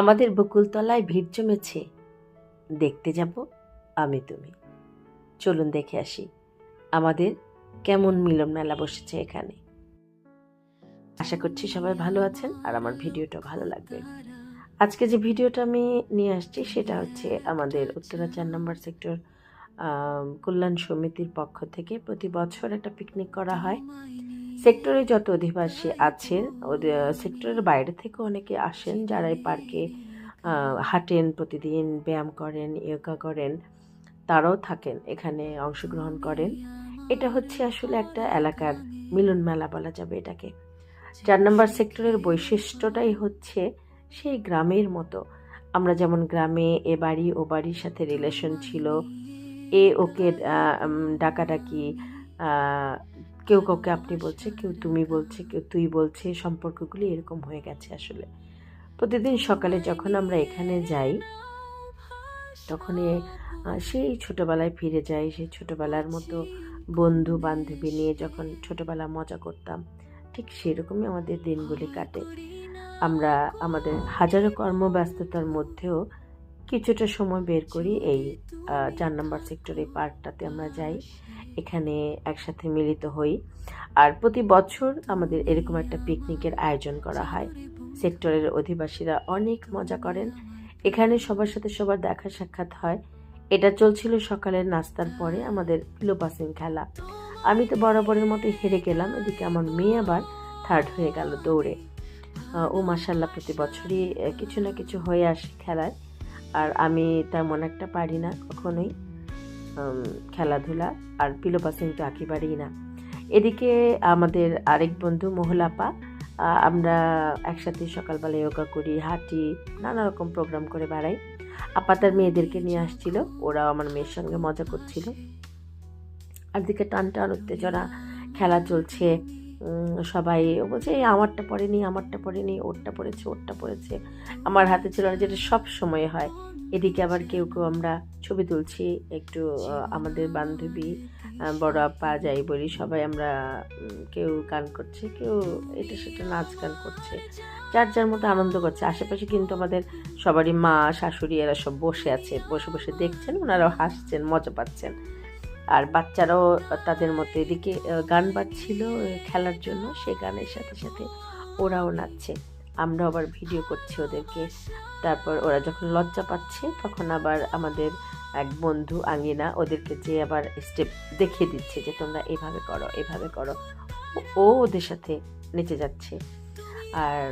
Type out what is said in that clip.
আমাদের বকুলতলায় ভিড় জমেছে, দেখতে যাব আমি তুমি। চলুন দেখে আসি আমাদের কেমন মিলন মেলা বসেছে এখানে। আশা করছি সবাই ভালো আছেন আর আমার ভিডিওটা ভালো লাগবে। আজকে যে ভিডিওটা আমি নিয়ে আসছি সেটা হচ্ছে আমাদের উত্তরা 4 নম্বর সেক্টর কল্যাণ সমিতির পক্ষ থেকে প্রতি বছর একটা পিকনিক করা হয়। সেক্টরে যত অধিবাসী আছেন সেক্টরের বাইরে থেকে অনেকে আসেন, যারা এই পার্কে হাঁটেন, প্রতিদিন ব্যায়াম করেন, যোগা করেন, তারাও থাকেন, এখানে অংশগ্রহণ করেন। এটা হচ্ছে আসলে একটা এলাকার মিলন মেলা বলা যাবে এটাকে। 4 নম্বর সেক্টরের বৈশিষ্ট্যটাই হচ্ছে সেই গ্রামের মতো। আমরা যেমন গ্রামে এ বাড়ি ও বাড়ির সাথে রিলেশন ছিল, এ ওকে ডাকাডাকি, কেউ কাউকে আপনি বলছে, কেউ তুমি বলছে, কেউ তুই বলছে, সম্পর্কগুলি এরকম হয়ে গেছে আসলে। প্রতিদিন সকালে যখন আমরা এখানে যাই তখন সেই ছোটোবেলায় ফিরে যাই, সেই ছোটোবেলার মতো বন্ধু বান্ধবী নিয়ে যখন ছোটোবেলা মজা করতাম, ঠিক সেরকমই আমাদের দিনগুলি কাটে। আমরা আমাদের হাজারো কর্মব্যস্ততার মধ্যেও কিছুটা সময় বের করি এই 4 নম্বর সেক্টরে পার্কটাতে আমরা যাই, এখানে একসাথে মিলিত হই। আর প্রতি বছর আমাদের এরকম একটা পিকনিকের আয়োজন করা হয়। সেক্টরের অধিবাসীরা অনেক মজা করেন, এখানে সবার সাথে সবার দেখা সাক্ষাৎ হয়। এটা চলছিল সকালের নাস্তার পরে আমাদের পিলো পাসিং খেলা। আমি তো বরাবরের মতো হেরে গেলাম, এদিকে আমার মেয়ে আবার থার্ড হয়ে গেল দৌড়ে। ও মাশাল্লাহ প্রতি বছরই কিছু না কিছু হয়ে আসে খেলায়, আর আমি তেমন একটা পারি না কখনোই খেলাধুলা, আর পিলো পাসিং তো একেবারেই না। এদিকে আমাদের আরেক বন্ধু মহলাপা, আমরা একসাথে সকালবেলা যোগা করি, হাঁটি, নানা রকম প্রোগ্রাম করে বেড়াই। আপা তার মেয়েদেরকে নিয়ে আসছিল, ওরাও আমার মেয়ের সঙ্গে মজা করছিল। আর দিকে টান টান উত্তেজনা, খেলা চলছে। সবাই বলছে এই আমারটা পড়েনি, আমারটা পড়েনি, ওরটা পড়েছে, ওরটা পড়েছে, আমার হাতে ছিল না, যেটা সব সময় হয়। এদিকে আবার কেউ কেউ আমরা ছবি তুলছি একটু, আমাদের বান্ধবী, বড় আপা যাই বলি, সবাই আমরা কেউ গান করছে, কেউ এটা সেটা নাচ গান করছে, যার যার মতো আনন্দ করছে। আশেপাশে কিন্তু আমাদের সবারই মা শাশুড়ি এরা সব বসে আছে, বসে বসে দেখছেন, ওনারাও হাসছেন, মজা পাচ্ছেন। আর বাচ্চারাও তাদের মতো এদিকে গান বাজছিল খেলার জন্য, সে গানের সাথে সাথে ওরাও নাচছে, আমরা আবার ভিডিও করছি ওদেরকে। তারপর ওরা যখন লজ্জা পাচ্ছে তখন আবার আমাদের এক বন্ধু আঙ্গিনা ওদেরকে যে আবার স্টেপ দেখিয়ে দিচ্ছে যে তোমরা এভাবে করো, এভাবে করো। ও ওদের সাথে নেচে যাচ্ছে। আর